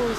Ui.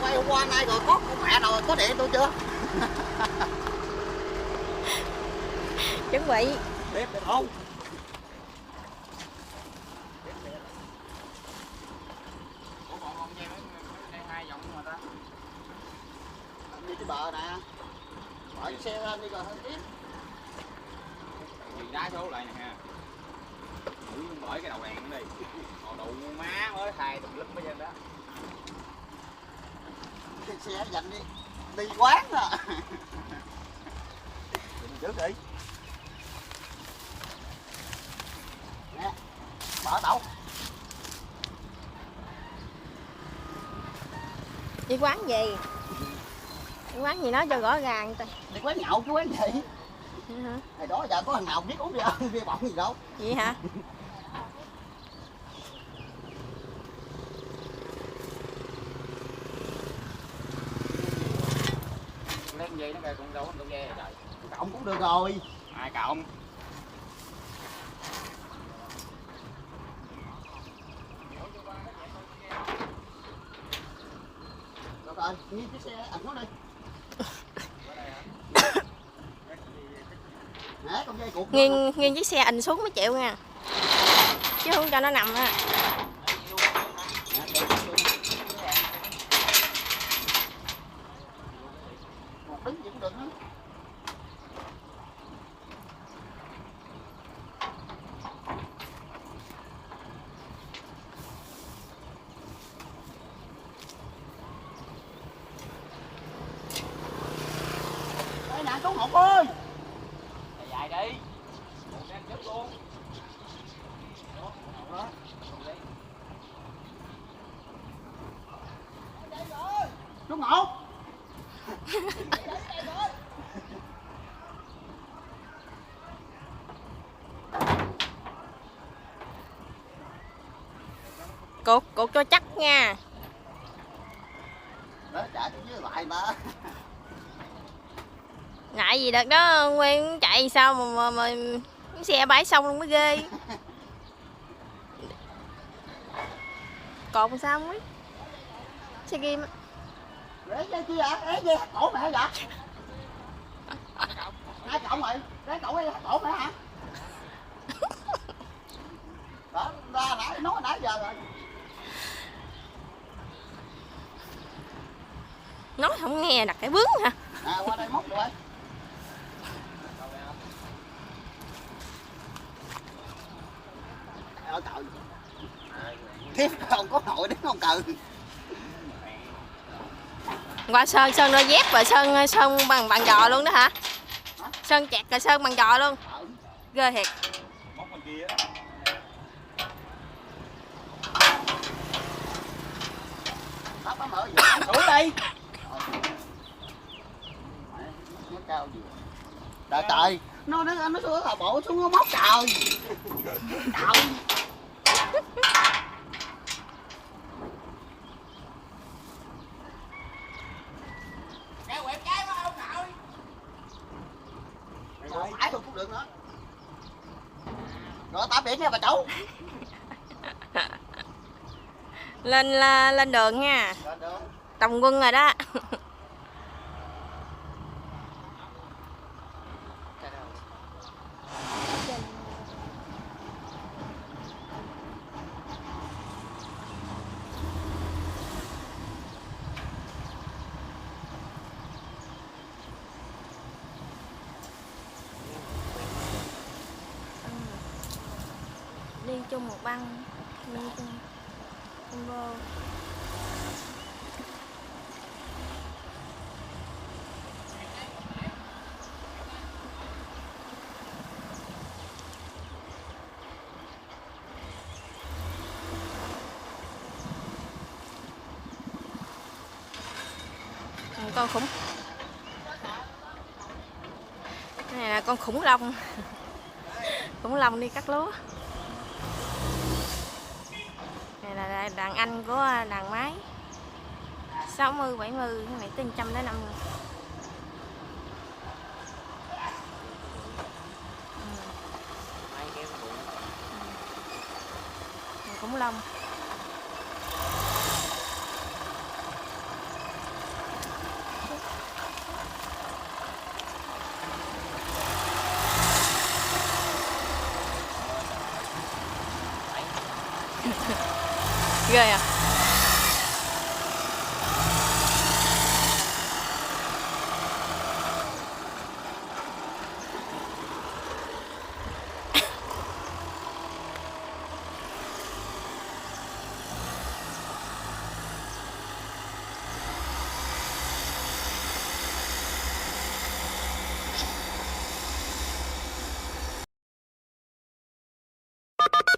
Quay hôm qua nay rồi có con mẹ nào có điện tôi chưa? Chuẩn bị. Biết được không? Ủa còn con dây đây hai vòng mà ta. Đi cái bờ nè. Bỏ cái xe lên đi rồi hơn tiếp. Thì đá số lại nè ha. Bởi cái đầu đèn đi. Còn đủ má mới thay tùm lum hết trơn đó. Cái xe dành đi quán à. Trước đi. Nè, mở tàu. Đi quán gì? Đi quán gì nói cho rõ ràng. Đi quán nhậu chứ quán gì? Hả? Hồi đó giờ có thằng nào biết uống bia bỏng gì đâu. Vậy hả? Lên dây nó kìa con đâu con dây trời. Cộng cũng được rồi. Ai cộng? Được rồi, nghiêng chiếc xe ảnh nó đi. Nè, con dây cụt. Nghiêng chiếc xe ảnh xuống mới chịu nha. Chứ không cho nó nằm ha. Một đứng gì cũng được hết. Đây nè, chú Ngọc ơi. Dài đi. Một em chết luôn. Chú Ngọc. Cột cho chắc nha. Đó, chạy dưới lại mà. Ngại gì đợt đó Nguyên chạy sao mà cái xe bãi xong luôn mới ghê. Cột sao không biết. Xe ghim. Rẽ dây chi vậy? Rẽ dây cổ mẹ vậy? Hai cộng rồi, rẽ cổ đây cổ mẹ hả? Đó, ra nãy nói nãy giờ rồi. Nói không nghe đặt cái bướng hả? À, qua đây móc rồi. Trời ơi trời. Tiếp còn có nội đến không cừ. Qua sơn đôi dép và sơn bằng giò luôn đó hả? Sơn chẹt rồi sơn bằng giò luôn. Ghê thiệt. Móc bên kia. Nó mở gì? Xuống đi. Nó cao gì? Trời trời, nó xuống là bộ xuống nó móc trời. Trời. Rồi 8 điểm nha bà cháu. Lên đường nha. Lên đường. Tòng quân rồi đó. Đi chung một băng, đi chung vô. Con khủng, cái này là con khủng long. Khủng long đi cắt lúa. Này là đàn anh của đàn máy 60 70, cái này tới 100 đến 50. Khủng long. Ghê à.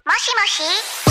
Moshi moshi.